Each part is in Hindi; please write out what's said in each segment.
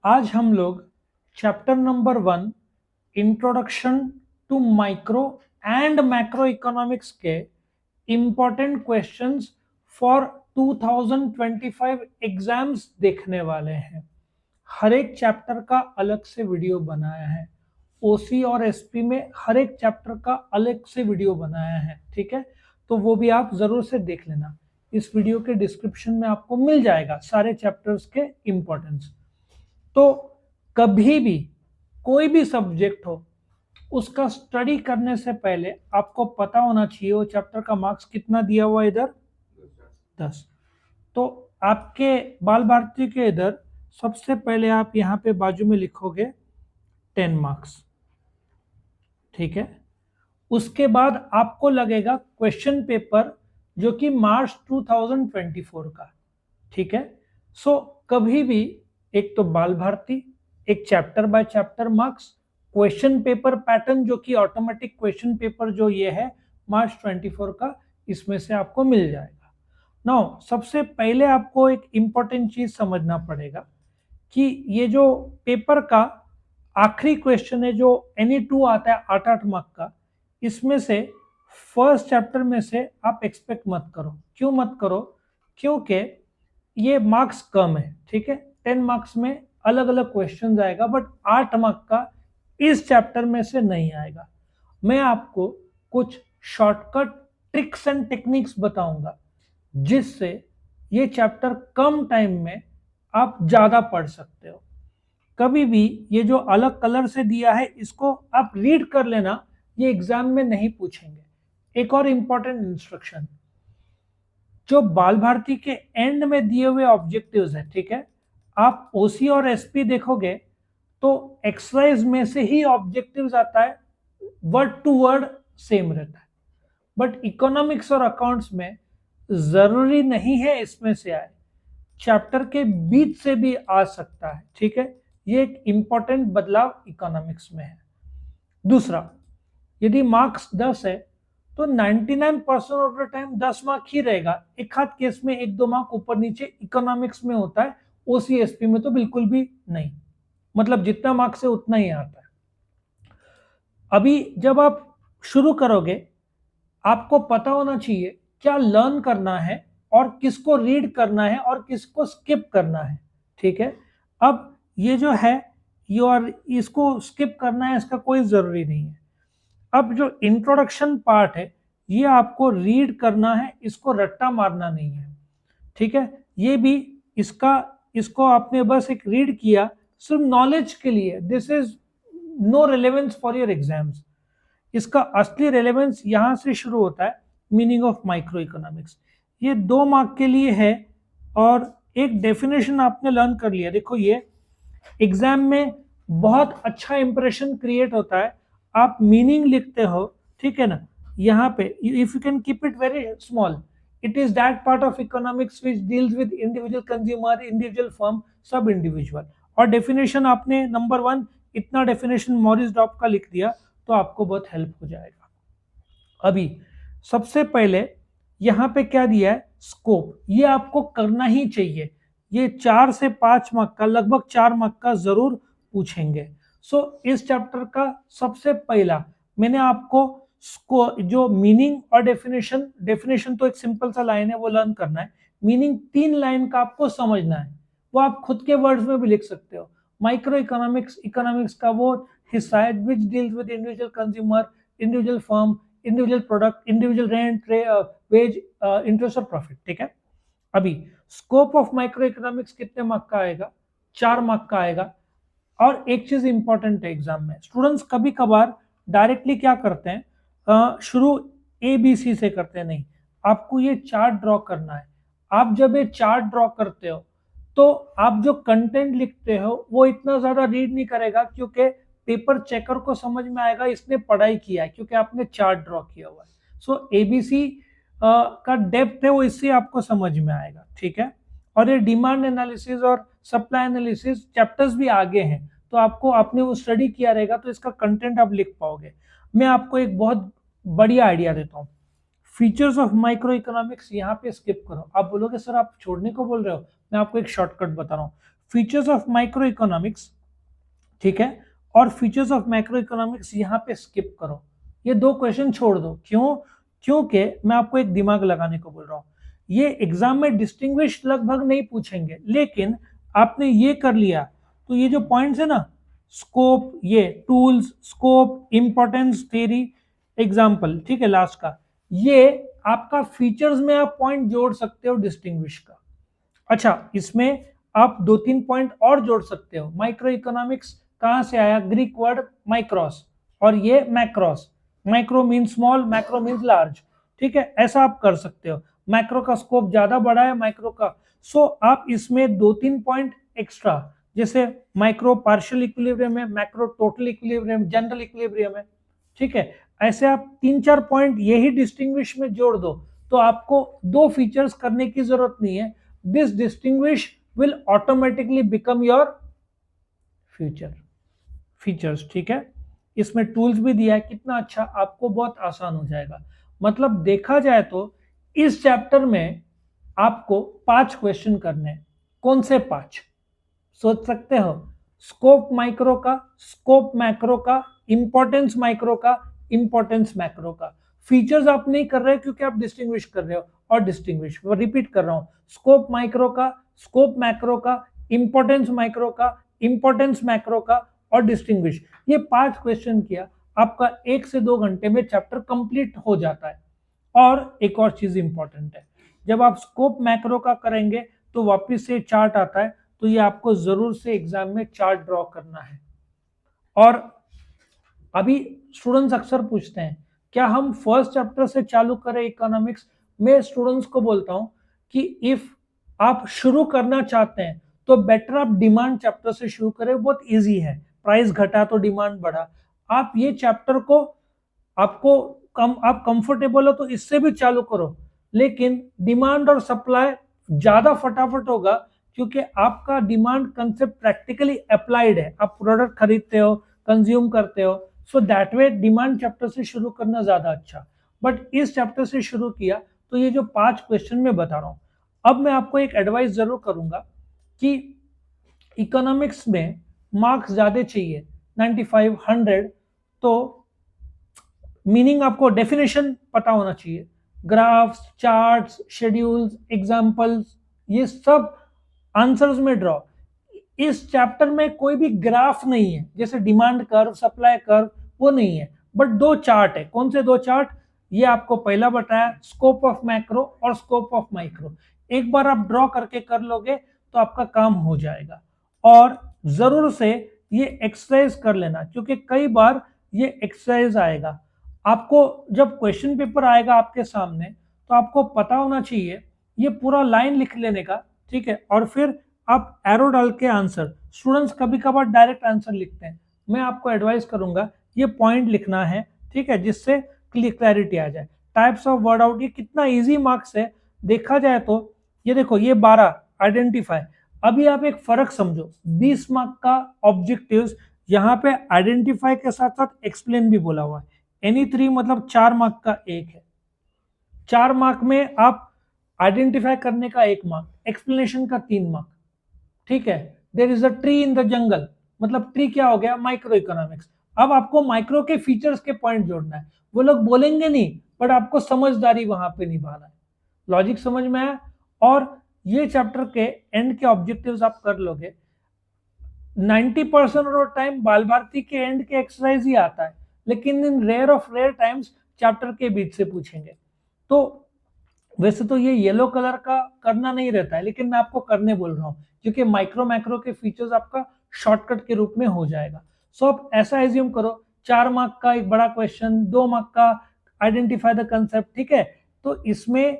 आज हम लोग chapter number 1 introduction to micro and macro economics के इंपॉर्टेंट क्वेश्चंस फॉर 2025 एग्जाम्स देखने वाले हैं। हर एक चैप्टर का अलग से वीडियो बनाया है। ओसी और एसपी में हर एक चैप्टर का अलग से वीडियो बनाया है, ठीक है। तो वो भी आप जरूर से देख लेना। इस वीडियो के डिस्क्रिप्शन में आपको मिल जाएगा सारे चैप्टर्स के इंपॉर्टेंस। तो कभी भी कोई भी सब्जेक्ट हो, उसका स्टडी करने से पहले आपको पता होना चाहिए वो चैप्टर का मार्क्स कितना दिया हुआ है। इधर 10। तो आपके बाल भारती के इधर सबसे पहले आप यहाँ पे बाजू में लिखोगे 10 मार्क्स, ठीक है। उसके बाद आपको लगेगा क्वेश्चन पेपर जो कि मार्च 2024 का, ठीक है। सो कभी भी एक तो बाल भारती, एक chapter by chapter marks, question paper pattern जो कि ऑटोमेटिक क्वेश्चन पेपर जो ये है मार्च 24 का, इसमें से आपको मिल जाएगा। नाउ सबसे पहले आपको एक इंपॉर्टेंट चीज समझना पड़ेगा कि ये जो पेपर का आखिरी क्वेश्चन है जो NE2 आता है 8-8 मार्क का, इसमें से फर्स्ट चैप्टर में से आप एक्सपेक्ट मत करो। क्यों मत करो? क्योंकि ये मार्क्स कम है, ठीक है। 10 मार्क्स में अलग अलग क्वेश्चन आएगा, बट 8 मार्क का इस चैप्टर में से नहीं आएगा। मैं आपको कुछ शॉर्टकट ट्रिक्स एंड टेक्निक्स बताऊंगा जिससे ये चैप्टर कम टाइम में आप ज्यादा पढ़ सकते हो। कभी भी ये जो अलग कलर से दिया है इसको आप रीड कर लेना, ये एग्जाम में नहीं पूछेंगे। एक और इंपॉर्टेंट इंस्ट्रक्शन, जो बाल भारती के एंड में दिए हुए ऑब्जेक्टिव्स है, ठीक है। आप ओसी और एसपी देखोगे तो एक्सरसाइज में से ही ऑब्जेक्टिव्स आता है, वर्ड टू वर्ड सेम रहता है। बट इकोनॉमिक्स और अकाउंट्स में जरूरी नहीं है इसमें से आए, चैप्टर के बीच से भी आ सकता है, ठीक है। ये एक इंपॉर्टेंट बदलाव इकोनॉमिक्स में है। दूसरा, यदि मार्क्स 10 है तो 99% ऑफ द टाइम 10 मार्क ही रहेगा। एक हाथ केस में 1-2 मार्क ऊपर नीचे इकोनॉमिक्स में होता है, ओसीएसपी में तो बिल्कुल भी नहीं। मतलब जितना मार्क्स है उतना ही आता है। अभी जब आप शुरू करोगे आपको पता होना चाहिए क्या लर्न करना है और किसको रीड करना है और किसको स्किप करना है, ठीक है। अब ये जो है और इसको स्किप करना है इसका कोई जरूरी नहीं है। अब जो इंट्रोडक्शन पार्ट है ये आपको रीड करना है, इसको रट्टा मारना नहीं है, ठीक है। ये भी इसको आपने बस एक रीड किया सिर्फ नॉलेज के लिए, this is no relevance for your exams. इसका असली रेलेवेंस यहां से शुरू होता है, मीनिंग ऑफ माइक्रो इकोनॉमिक्स। ये 2 मार्क के लिए है और एक डेफिनेशन आपने लर्न कर लिया। देखो ये एग्जाम में बहुत अच्छा इंप्रेशन क्रिएट होता है, आप मीनिंग लिखते हो, ठीक है ना। यहाँ पे if you can keep it very small, it is that part of economics which deals with individual consumer, individual firm, सब इंडिविजुअल। और डेफिनेशन आपने नंबर 1 इतना डेफिनेशन मॉरिस डॉब का लिख दिया तो आपको बहुत हेल्प हो जाएगा। अभी सबसे पहले यहाँ पे क्या दिया है, स्कोप। ये आपको करना ही चाहिए, ये 4 से 5 मार्क का, लगभग 4 मार्क का जरूर पूछेंगे। सो इस चैप्टर का सबसे पहला मैंने आपको जो मीनिंग और डेफिनेशन तो एक सिंपल सा लाइन है वो लर्न करना है। मीनिंग 3 लाइन का आपको समझना है, वो आप खुद के वर्ड्स में भी लिख सकते हो। माइक्रो इकोनॉमिक्स का वो हिस्सा है which deals with individual consumer, individual firm, individual product, individual rent, wage, interest और प्रॉफिट, ठीक है। अभी स्कोप ऑफ माइक्रो इकोनॉमिक्स कितने मार्क का आएगा? 4 मार्क का आएगा। और एक चीज इंपॉर्टेंट है एग्जाम में, स्टूडेंट्स कभी कभार डायरेक्टली क्या करते हैं, शुरू ABC से करते हैं, नहीं, आपको ये चार्ट ड्रॉ करना है। आप जब ये चार्ट ड्रॉ करते हो तो आप जो कंटेंट लिखते हो वो इतना ज्यादा रीड नहीं करेगा, क्योंकि पेपर चेकर को समझ में आएगा इसने पढ़ाई किया है, क्योंकि आपने चार्ट ड्रॉ किया हुआ है। सो ABC का डेप्थ है वो इससे आपको समझ में आएगा, ठीक है। और ये डिमांड एनालिसिस और सप्लाई एनालिसिस चैप्टर्स भी आगे हैं, तो आपको आपने वो स्टडी किया रहेगा तो इसका कंटेंट आप लिख पाओगे। मैं आपको एक बहुत बढ़िया आइडिया देता हूँ, फीचर्स ऑफ माइक्रो इकोनॉमिक्स यहाँ पे स्किप करो। आप बोलोगे सर आप छोड़ने को बोल रहे हो, मैं आपको एक शॉर्टकट बता रहा हूँ। फीचर्स ऑफ माइक्रो इकोनॉमिक्स, ठीक है, और फीचर्स ऑफ मैक्रो इकोनॉमिक्स यहाँ पे स्किप करो, ये दो क्वेश्चन छोड़ दो। क्यों? क्योंकि मैं आपको एक दिमाग लगाने को बोल रहा हूँ। ये एग्जाम में डिस्टिंग्विश लगभग नहीं पूछेंगे, लेकिन आपने ये कर लिया तो ये जो पॉइंट्स है ना, स्कोप, ये tools, scope, importance, theory, example, ठीक है, लास्ट का, ये आपका फीचर्स में आप पॉइंट जोड़ सकते हो डिस्टिंग्विश का। अच्छा, इसमें आप दो तीन पॉइंट और जोड़ सकते हो। माइक्रो इकोनॉमिक्स कहां से आया? ग्रीक वर्ड माइक्रोस, और ये macros. Micro means small, macro means large, ठीक है, ऐसा आप कर सकते हो। मैक्रो का स्कोप ज्यादा बड़ा है माइक्रो का, सो आप इसमें दो तीन पॉइंट एक्स्ट्रा, जैसे माइक्रो पार्शियल इक्विलिब्रियम है, macro total equilibrium, general equilibrium है, ठीक है, ऐसे आप तीन चार पॉइंट यही डिस्टिंग्विश में जोड़ दो, तो आपको दो फीचर्स करने की जरूरत नहीं है। This distinguish will automatically become your future features, ठीक है। इसमें टूल्स भी दिया है, कितना अच्छा, आपको बहुत आसान हो जाएगा। मतलब देखा जाए तो इस चैप्टर में आपको 5 क्वेश्चन करने हैं। कौन से 5? सोच सकते हो? स्कोप माइक्रो का, स्कोप मैक्रो का, इंपॉर्टेंस माइक्रो का, इंपॉर्टेंस मैक्रो का। फीचर्स आप नहीं कर रहे क्योंकि आप डिस्टिंग्विश कर रहे हो, और डिस्टिंग्विश रिपीट कर रहा हूं, स्कोप माइक्रो का, स्कोप मैक्रो का, इंपॉर्टेंस माइक्रो का, इंपॉर्टेंस मैक्रो का, और डिस्टिंग्विश। ये 5 क्वेश्चन किया, आपका 1 से 2 घंटे में चैप्टर कंप्लीट हो जाता है। और एक और चीज इंपॉर्टेंट है, जब आप स्कोप मैक्रो का करेंगे तो वापिस से चार्ट आता है, तो ये आपको जरूर से एग्जाम में चार्ट ड्रॉ करना है। और अभी स्टूडेंट्स अक्सर पूछते हैं क्या हम फर्स्ट चैप्टर से चालू करें इकोनॉमिक्स? मैं स्टूडेंट्स को बोलता हूं कि इफ आप शुरू करना चाहते हैं तो बेटर आप डिमांड चैप्टर से शुरू करें, बहुत इजी है, प्राइस घटा तो डिमांड बढ़ा। आप ये चैप्टर को, आपको आप कंफर्टेबल हो तो इससे भी चालू करो, लेकिन डिमांड और सप्लाई ज्यादा फटाफट होगा, क्योंकि आपका डिमांड कंसेप्ट प्रैक्टिकली अप्लाइड है, आप प्रोडक्ट खरीदते हो, कंज्यूम करते हो, so that way demand chapter से शुरू करना ज्यादा अच्छा। बट इस चैप्टर से शुरू किया तो ये जो 5 क्वेश्चन मैं बता रहा हूं, अब मैं आपको एक एडवाइस जरूर करूंगा कि इकोनॉमिक्स में मार्क्स ज्यादा चाहिए, 95 100, तो मीनिंग आपको डेफिनेशन पता होना चाहिए, ग्राफ्स, चार्ट्स, शेड्यूल्स, एग्जांपल्स, ये सब आंसर्स में ड्रॉ। इस चैप्टर में कोई भी ग्राफ नहीं है, जैसे डिमांड कर्व, सप्लाई कर्व, वो नहीं है, बट दो चार्ट है। कौन से दो चार्ट? ये आपको पहला बताया, स्कोप ऑफ मैक्रो और स्कोप ऑफ माइक्रो। एक बार आप ड्रॉ करके कर लोगे तो आपका काम हो जाएगा। और जरूर से ये एक्सरसाइज कर लेना, क्योंकि कई बार ये एक्सरसाइज आएगा आपको, जब क्वेश्चन पेपर आएगा आपके सामने तो आपको पता होना चाहिए ये पूरा लाइन लिख लेने का, ठीक है, और फिर आप एरो डाल के आंसर। स्टूडेंट्स कभी कभार डायरेक्ट आंसर लिखते हैं, मैं आपको एडवाइस करूंगा ये पॉइंट लिखना है, ठीक है, जिससे क्लैरिटी आ जाए। टाइप्स ऑफ वर्ड आउट, ये कितना इजी मार्क्स है देखा जाए तो। ये देखो, ये 12 आइडेंटिफाई। अभी आप एक फर्क समझो, 20 मार्क का ऑब्जेक्टिव्स, यहाँ पे आइडेंटिफाई के साथ साथ एक्सप्लेन भी बोला हुआ है। एनी 3 मतलब 4 मार्क का एक है। 4 मार्क में आप आइडेंटिफाई करने का 1 मार्क, एक्सप्लेनेशन का 3 मार्क, ठीक है। There is a tree in the jungle, मतलब ट्री क्या हो गया? Micro economics. अब आपको माइक्रो के फीचर्स के पॉइंट जोड़ना है, वो लोग बोलेंगे नहीं, बट आपको समझदारी वहां पे निभाना है। लॉजिक समझ में आया? और ये चैप्टर के एंड के ऑब्जेक्टिव्स आप कर लोगे। 90% ऑफ टाइम बाल भारती के एंड के एक्सरसाइज ही आता है, लेकिन in rare of rare times chapter के बीच से पूछेंगे। तो वैसे तो ये येलो कलर का करना नहीं रहता है, लेकिन मैं आपको करने बोल रहा हूँ, क्योंकि माइक्रो मैक्रो के फीचर्स आपका शॉर्टकट के रूप में हो जाएगा। सो आप ऐसा एज्यूम करो, 4 मार्क का एक बड़ा क्वेश्चन, 2 मार्क का आइडेंटिफाई द कंसेप्ट, ठीक है। तो इसमें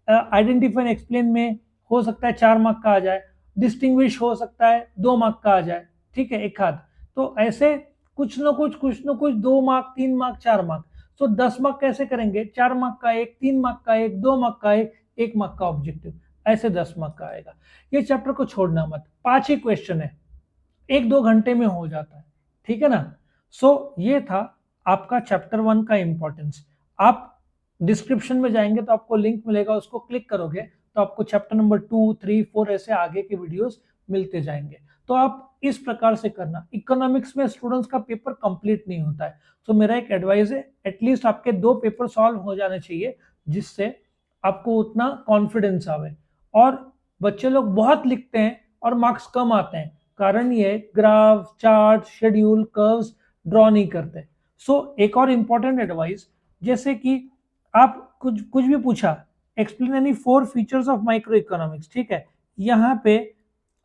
आइडेंटिफाई एंड एक्सप्लेन में हो सकता है 4 मार्क का आ जाए, डिस्टिंग्विश हो सकता है 2 मार्क का आ जाए, ठीक है, एक हाथ। तो ऐसे कुछ न कुछ 2 मार्क, 3 मार्क, 4 मार्क। तो 10 मार्क कैसे करेंगे? 4 मार्क का एक, 3 मार्क का एक, 2 मार्क का एक, 1 मार्क का ऑब्जेक्टिव, ऐसे 10 मार्क का आएगा। ये चैप्टर को छोड़ना मत, 5 ही क्वेश्चन है, 1-2 घंटे में हो जाता है, ठीक है ना। सो ये था आपका चैप्टर 1 का इंपॉर्टेंस। आप डिस्क्रिप्शन में जाएंगे तो आपको लिंक मिलेगा, उसको क्लिक करोगे तो आपको चैप्टर नंबर 2, 3, 4 ऐसे आगे के वीडियोस मिलते जाएंगे। तो आप इस प्रकार से करना। इकोनॉमिक्स में स्टूडेंट्स का पेपर कंप्लीट नहीं होता है, तो मेरा एक एडवाइस है, एटलीस्ट आपके 2 पेपर सॉल्व हो जाने चाहिए, जिससे आपको उतना कॉन्फिडेंस आवे। और बच्चे लोग बहुत लिखते हैं और मार्क्स कम आते हैं, कारण ये graph, chart, schedule, curves draw नहीं करते। सो एक और इम्पॉर्टेंट एडवाइस, जैसे कि आप कुछ कुछ भी पूछा, explain any 4 features of micro economics, ठीक है, यहाँ पे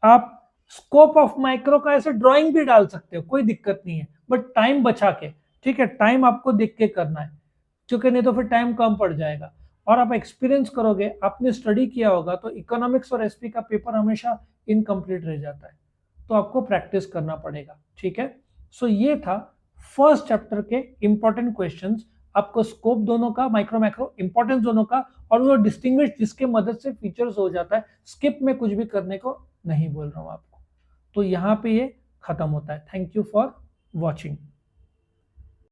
आप स्कोप ऑफ माइक्रो का ऐसे ड्राइंग भी डाल सकते हो, कोई दिक्कत नहीं है, बट टाइम बचा के, ठीक है, टाइम आपको देख के करना है, क्योंकि नहीं तो फिर टाइम कम पड़ जाएगा। और आप एक्सपीरियंस करोगे, आपने स्टडी किया होगा, तो इकोनॉमिक्स और एसपी का पेपर हमेशा इनकम्प्लीट रह जाता है, तो आपको प्रैक्टिस करना पड़ेगा, ठीक है। सो ये था फर्स्ट चैप्टर के इंपॉर्टेंट क्वेश्चंस, आपको स्कोप दोनों का, माइक्रो मैक्रो इंपॉर्टेंस दोनों का, और वो डिस्टिंग्विश जिसके मदद से फीचर्स हो जाता है, स्किप में कुछ भी करने को नहीं बोल रहा हूं आपको। तो यहाँ पे ये खत्म होता है। Thank you for watching.